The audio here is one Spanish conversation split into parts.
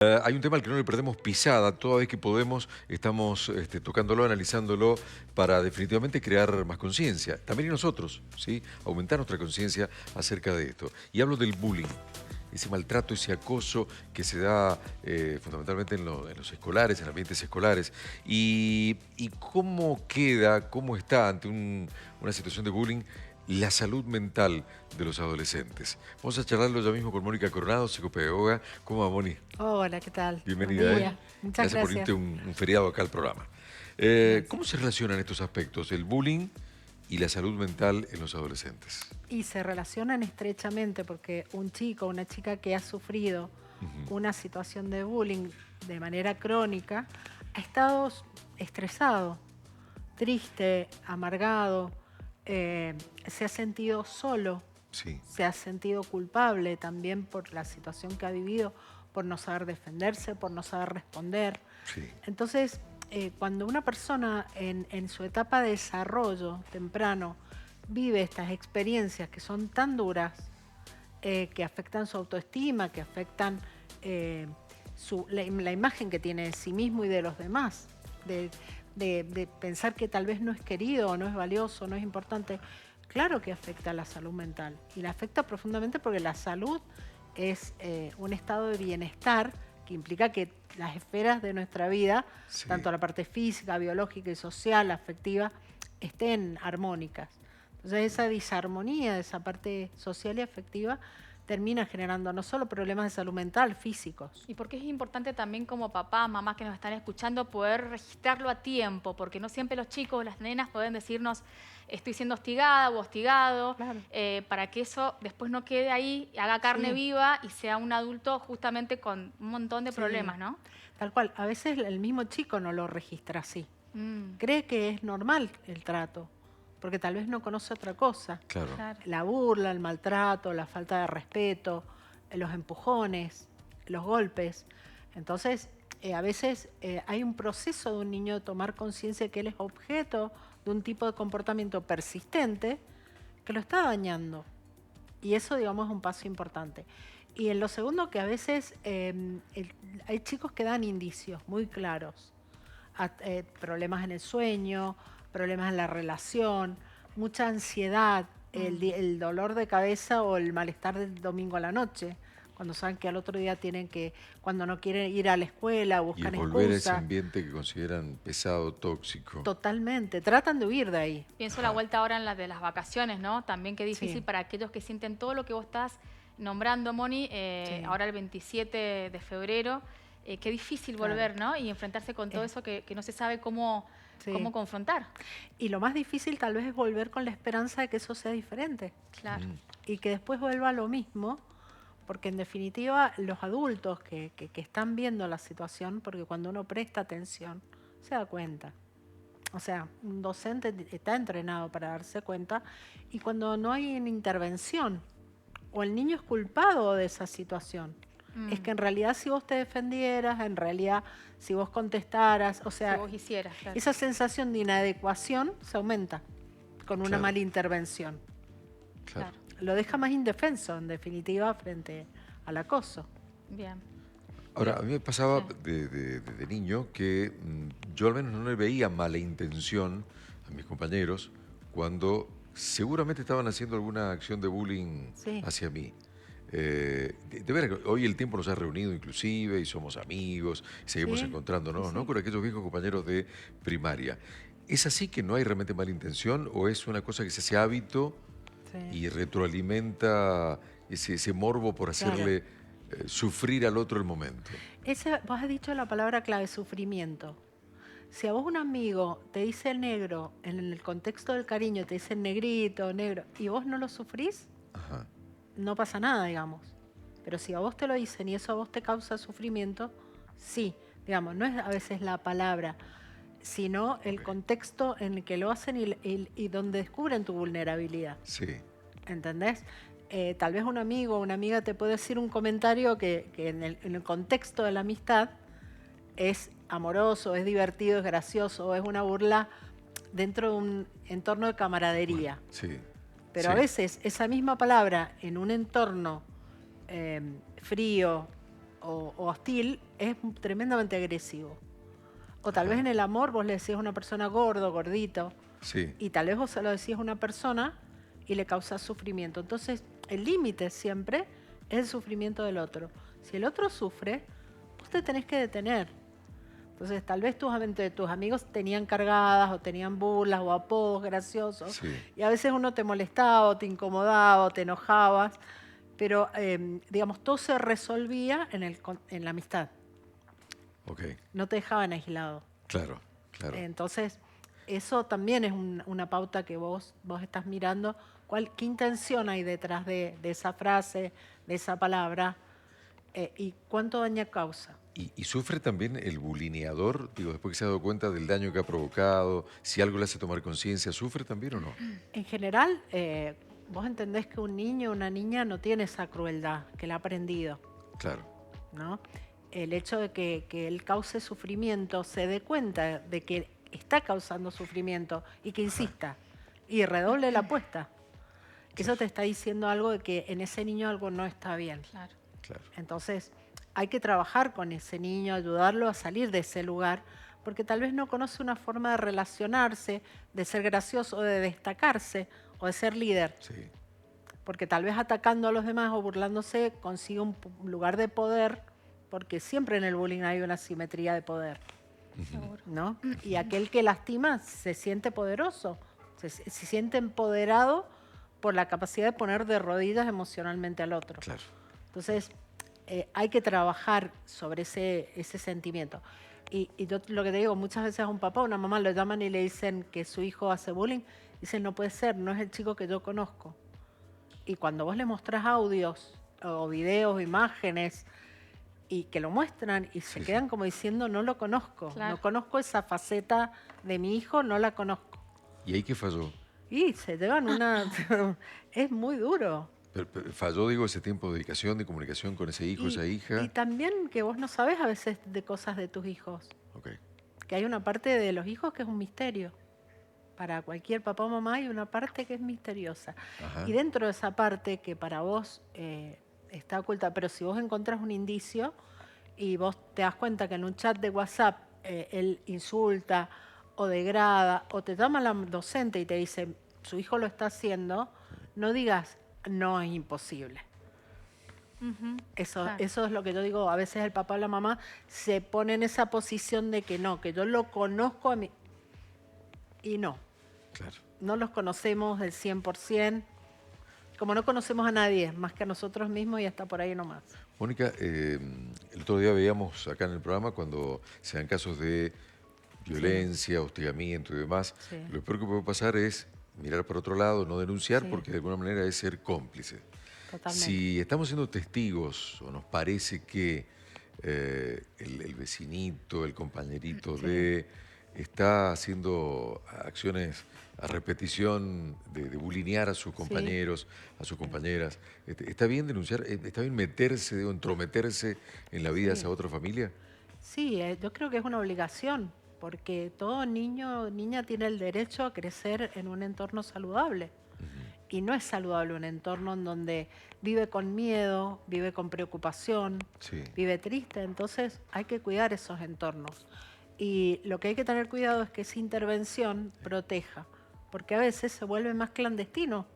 Hay un tema al que no le perdemos pisada, toda vez que podemos estamos tocándolo, analizándolo para definitivamente crear más conciencia. También nosotros, ¿sí? Aumentar nuestra conciencia acerca de esto. Y hablo del bullying, ese maltrato, ese acoso que se da fundamentalmente en los escolares, en ambientes escolares. Y cómo queda, cómo está ante una situación de bullying la salud mental de los adolescentes. Vamos a charlarlo ya mismo con Mónica Coronado, psicopedagoga. ¿Cómo va, Moni? Hola, ¿qué tal? Buen Bienvenida, ¿eh? día. Muchas Gracias por gracias. irte un feriado acá al programa. ¿Cómo Gracias. se relacionan estos aspectos, el bullying y la salud mental en los adolescentes? Y se relacionan estrechamente porque un chico o una chica que ha sufrido Ujú. una situación de bullying de manera crónica ha estado estresado, triste, amargado, se ha sentido solo, Sí, se ha sentido culpable también por la situación que ha vivido, por no saber defenderse, por no saber responder. sí, Entonces, cuando una persona en su etapa de desarrollo temprano vive estas experiencias que son tan duras, que afectan su autoestima, que afectan la imagen que tiene de sí mismo y de los demás, de, de pensar que tal vez no es querido, no es valioso, no es importante, claro que afecta a la salud mental. Y la afecta profundamente porque la salud es un estado de bienestar que implica que las esferas de nuestra vida, sí. tanto la parte física, biológica y social, afectiva, estén armónicas. Entonces esa disarmonía de esa parte social y afectiva termina generando no solo problemas de salud mental, físicos. Y porque es importante también como papá, mamás que nos están escuchando, poder registrarlo a tiempo, porque no siempre los chicos, las nenas pueden decirnos estoy siendo hostigada o hostigado, Claro. para que eso después no quede ahí, haga carne Sí, viva y sea un adulto justamente con un montón de sí, problemas, ¿no? tal cual. A veces el mismo chico no lo registra así. Mm, Cree que es normal el trato, porque tal vez no conoce otra cosa. Claro, claro. La burla, el maltrato, la falta de respeto, los empujones, los golpes. Entonces, a veces hay un proceso de un niño de tomar conciencia de que él es objeto de un tipo de comportamiento persistente que lo está dañando. Y eso, digamos, es un paso importante. Y en lo segundo, que a veces hay chicos que dan indicios muy claros. Problemas en el sueño, problemas en la relación, mucha ansiedad, el dolor de cabeza o el malestar del domingo a la noche, cuando saben que al otro día tienen que, cuando no quieren ir a la escuela, y el buscan volver a ese excusas, ambiente que consideran pesado, tóxico. totalmente, tratan de huir de ahí. Pienso la Ajá, vuelta ahora en la de las vacaciones, ¿no? También qué Sí, difícil para aquellos que sienten todo lo que vos estás nombrando, Moni, sí, ahora el 27 de febrero. Qué difícil claro, volver, ¿no? Y enfrentarse con todo eh, eso que no se sabe cómo, sí. cómo confrontar. Y lo más difícil tal vez es volver con la esperanza de que eso sea diferente Claro. mm, y que después vuelva lo mismo, porque en definitiva los adultos que están viendo la situación, porque cuando uno presta atención, se da cuenta. O sea, un docente está entrenado para darse cuenta y cuando no hay una intervención o el niño es culpado de esa situación, es Mm, que en realidad si vos te defendieras, en realidad si vos contestaras, o si sea, vos hicieras, claro. esa sensación de inadecuación se aumenta con una claro, mala intervención. claro. Claro. Lo deja más indefenso, en definitiva, frente al acoso. Bien. Ahora, a mí me pasaba Sí. de niño que yo al menos no le veía mala intención a mis compañeros cuando seguramente estaban haciendo alguna acción de bullying Sí, hacia mí. De veras que hoy el tiempo nos ha reunido inclusive y somos amigos, seguimos sí, sí, encontrándonos, ¿no? sí, Con aquellos viejos compañeros de primaria. ¿Es así que no hay realmente mala intención o es una cosa que se hace hábito sí, y retroalimenta ese morbo por claro. hacerle sufrir al otro el momento? Vos has dicho la palabra clave, sufrimiento. Si a vos un amigo te dice negro, en el contexto del cariño te dice negrito, negro, y vos no lo sufrís, Ajá, no pasa nada, digamos. Pero si a vos te lo dicen y eso a vos te causa sufrimiento, sí, digamos, no es a veces la palabra, sino el ok. contexto en el que lo hacen y donde descubren tu vulnerabilidad. Sí, ¿Entendés? Tal vez un amigo o una amiga te puede decir un comentario que en el contexto de la amistad es amoroso, es divertido, es gracioso, es una burla dentro de un entorno de bueno, camaradería. sí, Pero a sí, veces esa misma palabra en un entorno frío o hostil es tremendamente agresivo. O tal vez en el amor vos le decís a una persona gordo, gordito, Sí, y tal vez vos se lo decís a una persona y le causás sufrimiento. Entonces, el límite siempre es el sufrimiento del otro. Si el otro sufre, vos te tenés que detener. Entonces, tal vez tus amigos tenían cargadas o tenían burlas o apodos graciosos, sí, y a veces uno te molestaba o te incomodaba o te enojabas, pero, digamos, todo se resolvía en la amistad. ok, No te dejaban aislado. claro, claro. Entonces, eso también es una pauta que vos estás mirando. ¿Qué intención hay detrás de esa frase, de esa palabra? ¿Y cuánto daño causa? ¿Y sufre también el bulineador? Digo, después que se ha dado cuenta del daño que ha provocado, si algo le hace tomar conciencia, ¿sufre también o no? En general, vos entendés que un niño o una niña no tiene esa crueldad, que la ha aprendido, Claro, ¿no? El hecho de que él cause sufrimiento, se dé cuenta de que está causando sufrimiento y que insista y redoble la apuesta. Eso te está diciendo algo de que en ese niño algo no está bien. Claro. claro. Entonces, hay que trabajar con ese niño, ayudarlo a salir de ese lugar, porque tal vez no conoce una forma de relacionarse, de ser gracioso, de destacarse o de ser líder. Sí, Porque tal vez atacando a los demás o burlándose consigue un lugar de poder, porque siempre en el bullying hay una simetría de poder, Seguro. ¿no? Y aquel que lastima se siente poderoso, se siente empoderado por la capacidad de poner de rodillas emocionalmente al otro. claro. Entonces, hay que trabajar sobre ese sentimiento. Y yo lo que te digo, muchas veces a un papá o una mamá lo llaman y le dicen que su hijo hace bullying. Dicen, no puede ser, no es el chico que yo conozco. Y cuando vos le mostrás audios o videos o imágenes y que lo muestran y se Sí, quedan como diciendo, no lo conozco. Claro. No conozco esa faceta de mi hijo, no la conozco. ¿Y ahí qué falló? Y se llevan una... es muy duro. Pero falló, digo, ese tiempo de dedicación, de comunicación con ese hijo, esa hija. Y también que vos no sabés a veces de cosas de tus hijos. Ok, Que hay una parte de los hijos que es un misterio. Para cualquier papá o mamá hay una parte que es misteriosa. ajá, Y dentro de esa parte que para vos está oculta, pero si vos encontrás un indicio y vos te das cuenta que en un chat de WhatsApp él insulta o degrada o te llama la docente y te dice su hijo lo está haciendo, no digas no es imposible. Ujú. Eso, Claro. eso es lo que yo digo, a veces el papá o la mamá se pone en esa posición de que no, que yo lo conozco a mí. Y no, claro. no los conocemos del 100%, como no conocemos a nadie, más que a nosotros mismos y hasta por ahí nomás. Mónica, el otro día veíamos acá en el programa cuando se dan casos de violencia, hostigamiento y demás, Sí. lo peor que puede pasar es mirar por otro lado, no denunciar, Sí. porque de alguna manera es ser cómplice. Totalmente. Si estamos siendo testigos o nos parece que el vecinito, el compañerito Sí. de está haciendo acciones a repetición de bulinear a sus compañeros, a sus compañeras, ¿está bien denunciar? ¿Está bien meterse o entrometerse en la vida de Sí. esa otra familia? Sí, yo creo que es una obligación, porque todo niño o niña tiene el derecho a crecer en un entorno saludable. Y no es saludable un entorno en donde vive con miedo, vive con preocupación, Sí, vive triste. Entonces hay que cuidar esos entornos. Y lo que hay que tener cuidado es que esa intervención proteja, porque a veces se vuelve más clandestino.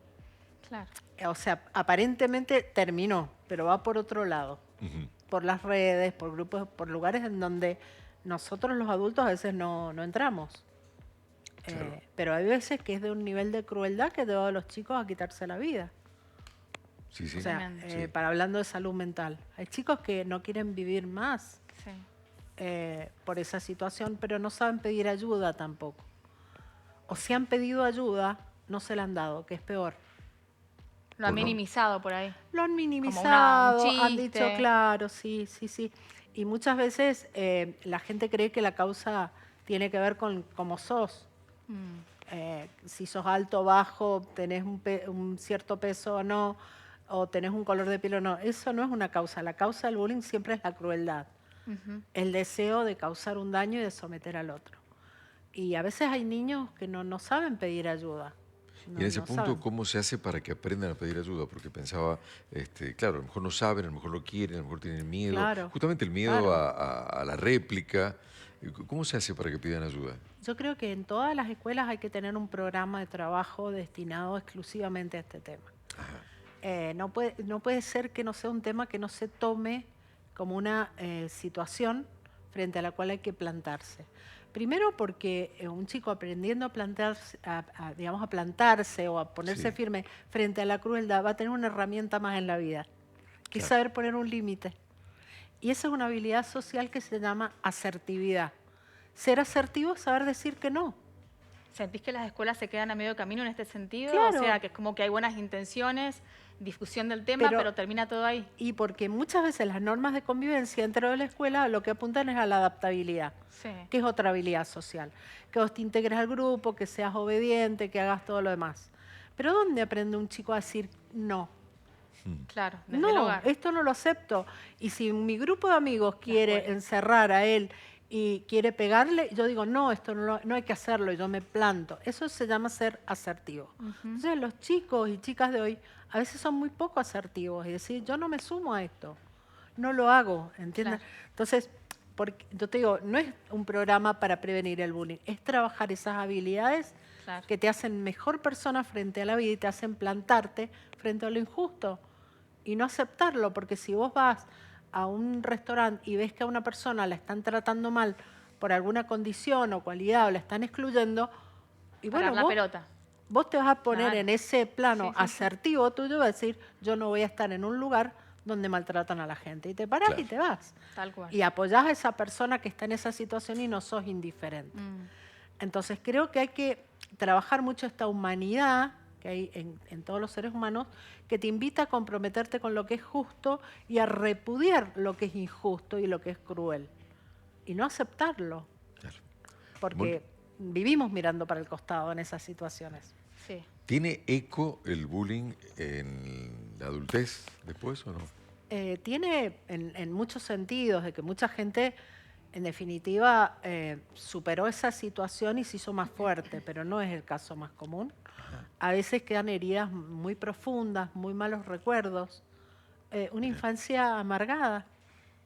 Claro. O sea, aparentemente terminó, pero va por otro lado, ujú, por las redes, por grupos, por lugares en donde nosotros los adultos a veces no entramos. Claro. Pero hay veces que es de un nivel de crueldad que lleva a los chicos a quitarse la vida. Sí, sí. O sea, Tremendo. Sí. para hablando de salud mental. Hay chicos que no quieren vivir más Sí. por esa situación, pero no saben pedir ayuda tampoco. O si han pedido ayuda, no se la han dado, que es peor. Lo han ¿Por no? minimizado por ahí. Lo han un minimizado, han dicho, chiste. claro, sí, sí, sí. Y muchas veces la gente cree que la causa tiene que ver con cómo sos. Si sos alto, bajo, tenés un cierto peso o no, o tenés un color de piel o no. Eso no es una causa. La causa del bullying siempre es la crueldad. Ujú. El deseo de causar un daño y de someter al otro. Y a veces hay niños que no saben pedir ayuda. Y en ese no punto, saben. ¿cómo se hace para que aprendan a pedir ayuda? Porque pensaba, claro, a lo mejor no saben, a lo mejor no quieren, a lo mejor tienen miedo, Claro, justamente el miedo claro. a la réplica. ¿Cómo se hace para que pidan ayuda? Yo creo que en todas las escuelas hay que tener un programa de trabajo destinado exclusivamente a este tema. No puede ser que no sea un tema que no se tome como una situación frente a la cual hay que plantarse. Primero porque un chico aprendiendo a plantarse, digamos, a plantarse o a ponerse Sí, firme frente a la crueldad va a tener una herramienta más en la vida, que es claro. saber poner un límite. Y esa es una habilidad social que se llama asertividad. Ser asertivo es saber decir que no. ¿Sentís que las escuelas se quedan a medio camino en este sentido? O sea, Claro, que es como que hay buenas intenciones, discusión del tema, pero pero termina todo ahí. y porque muchas veces las normas de convivencia dentro de la escuela lo que apuntan es a la adaptabilidad, Sí, que es otra habilidad social. Que vos te integres al grupo, que seas obediente, que hagas todo lo demás. Pero ¿dónde aprende un chico a decir no? claro, desde el No, hogar, esto no lo acepto. Y si mi grupo de amigos la quiere escuela. encerrar a él y quiere pegarle, yo digo, no, esto no hay que hacerlo, y yo me planto. Eso se llama ser asertivo. Entonces los chicos y chicas de hoy a veces son muy poco asertivos y decir, yo no me sumo a esto, no lo hago, ¿entiendes? Claro, Entonces, porque, yo te digo, no es un programa para prevenir el bullying, es trabajar esas habilidades claro. que te hacen mejor persona frente a la vida y te hacen plantarte frente a lo injusto y no aceptarlo, porque si vos vas a un restaurante y ves que a una persona la están tratando mal por alguna condición o cualidad o la están excluyendo, y Parar bueno, la pelota. vos te vas a poner Claro. en ese plano Sí, sí, sí. asertivo tuyo y vas a decir, yo no voy a estar en un lugar donde maltratan a la gente. Y te parás y Claro. te vas. Tal cual. Y apoyás a esa persona que está en esa situación y no sos indiferente. Mm. Entonces creo que hay que trabajar mucho esta humanidad que hay en todos los seres humanos, que te invita a comprometerte con lo que es justo y a repudiar lo que es injusto y lo que es cruel. Y no aceptarlo, Claro. Bueno, porque vivimos mirando para el costado en esas situaciones. Sí. ¿tiene eco el bullying en la adultez después o no? Tiene en muchos sentidos de que mucha gente, en definitiva, superó esa situación y se hizo más fuerte, pero no es el caso más común. A veces quedan heridas muy profundas, muy malos recuerdos, una Mira, infancia amargada.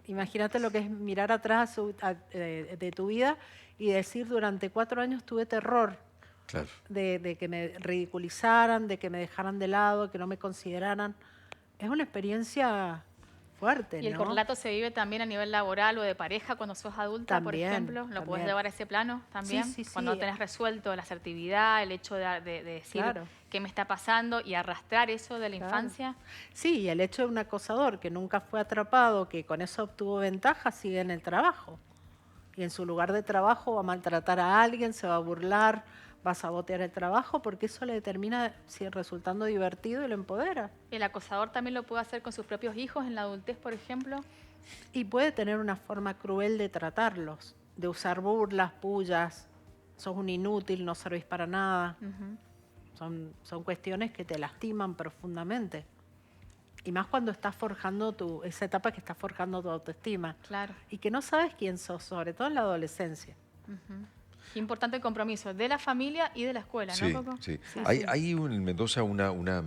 Imagínate lo que es mirar atrás de tu vida y decir, durante 4 años tuve terror claro. de que me ridiculizaran, de que me dejaran de lado, que no me consideraran. Es una experiencia fuerte, Y el ¿no? correlato se vive también a nivel laboral o de pareja cuando sos adulta, por También, ejemplo. ¿Lo podés también. llevar a ese plano también? Sí, sí, Cuando sí, tenés resuelto la asertividad, el hecho de decir claro. qué me está pasando y arrastrar eso de la Claro. infancia. Sí, y el hecho de un acosador que nunca fue atrapado, que con eso obtuvo ventaja, sigue en el trabajo. Y en su lugar de trabajo va a maltratar a alguien, se va a burlar, va a sabotear el trabajo, porque eso le termina resultando divertido y lo empodera. El acosador también lo puede hacer con sus propios hijos en la adultez, por ejemplo. Y puede tener una forma cruel de tratarlos, de usar burlas, pullas, sos un inútil, no servís para nada. Son cuestiones que te lastiman profundamente. Y más cuando estás forjando esa etapa que estás forjando tu autoestima. Claro. Y que no sabes quién sos, sobre todo en la adolescencia. Qué importante el compromiso de la familia y de la escuela, Sí, ¿no, Coco? sí. Sí, Hay, sí. hay en Mendoza una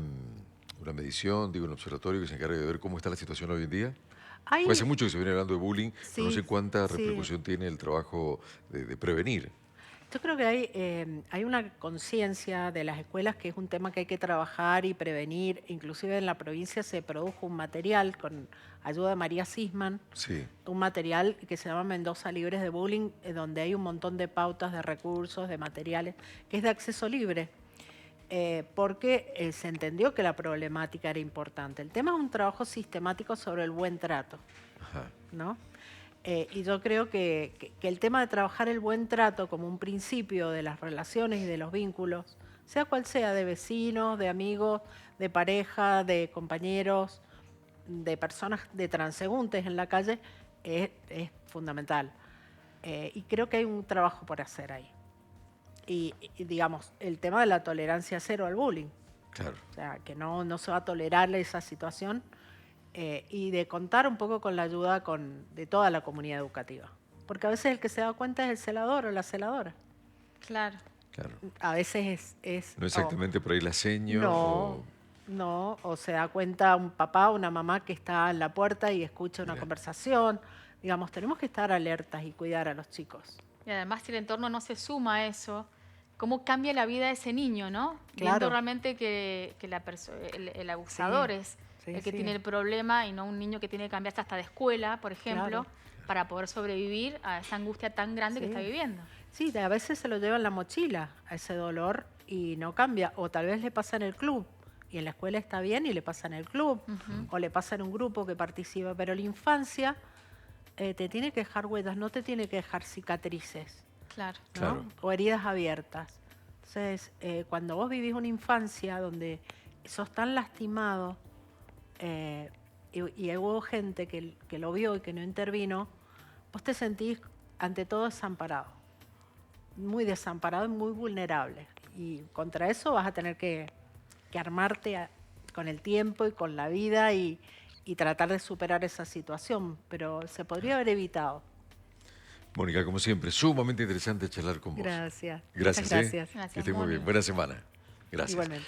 medición, digo, un observatorio que se encarga de ver cómo está la situación hoy en día. Porque hace Hay, mucho que se viene hablando de bullying, pero no sé sí, cuánta sí. repercusión tiene el trabajo de prevenir. Yo creo que hay una conciencia de las escuelas que es un tema que hay que trabajar y prevenir. Inclusive en la provincia se produjo un material con ayuda de María Sisman, Sí, un material que se llama Mendoza Libres de Bullying, donde hay un montón de pautas, de recursos, de materiales, que es de acceso libre, porque se entendió que la problemática era importante. El tema es un trabajo sistemático sobre el buen trato, ajá. ¿no? Y yo creo que el tema de trabajar el buen trato como un principio de las relaciones y de los vínculos, sea cual sea, de vecinos, de amigos, de pareja, de compañeros, de personas, de transeúntes en la calle, es fundamental. Y creo que hay un trabajo por hacer ahí. Y, digamos, el tema de la tolerancia cero al bullying, Claro. o sea, que no se va a tolerar esa situación, y de contar un poco con la ayuda de toda la comunidad educativa. Porque a veces el que se da cuenta es el celador o la celadora. Claro. Claro. A veces es No exactamente por ahí la seño. no, no, o se da cuenta un papá o una mamá que está en la puerta y escucha una Mirá. conversación. Digamos, tenemos que estar alertas y cuidar a los chicos. Y además, si el entorno no se suma a eso, ¿cómo cambia la vida de ese niño, no? Viendo Claro. realmente que el abusador Sí, es sí, el que sí. tiene el problema y no un niño que tiene que cambiarse hasta de escuela, por ejemplo, Claro. para poder sobrevivir a esa angustia tan grande que Sí. está viviendo. Sí, a veces se lo lleva en la mochila a ese dolor y no cambia. O tal vez le pasa en el club y en la escuela está bien y le pasa en el club. Ujú. O le pasa en un grupo que participa. Pero la infancia te tiene que dejar huellas, no te tiene que dejar cicatrices, Claro. ¿no? Claro. O heridas abiertas. Entonces, cuando vos vivís una infancia donde sos tan lastimado y hubo gente que lo vio y que no intervino, vos te sentís ante todo desamparado, muy desamparado y muy vulnerable. Y contra eso vas a tener que armarte con el tiempo y con la vida y tratar de superar esa situación, pero se podría haber evitado. Mónica, como siempre, sumamente interesante charlar con vos. Gracias. Gracias, Muchas gracias. Que Gracias, estés muy bien. Moni. Buena semana. Gracias. Igualmente.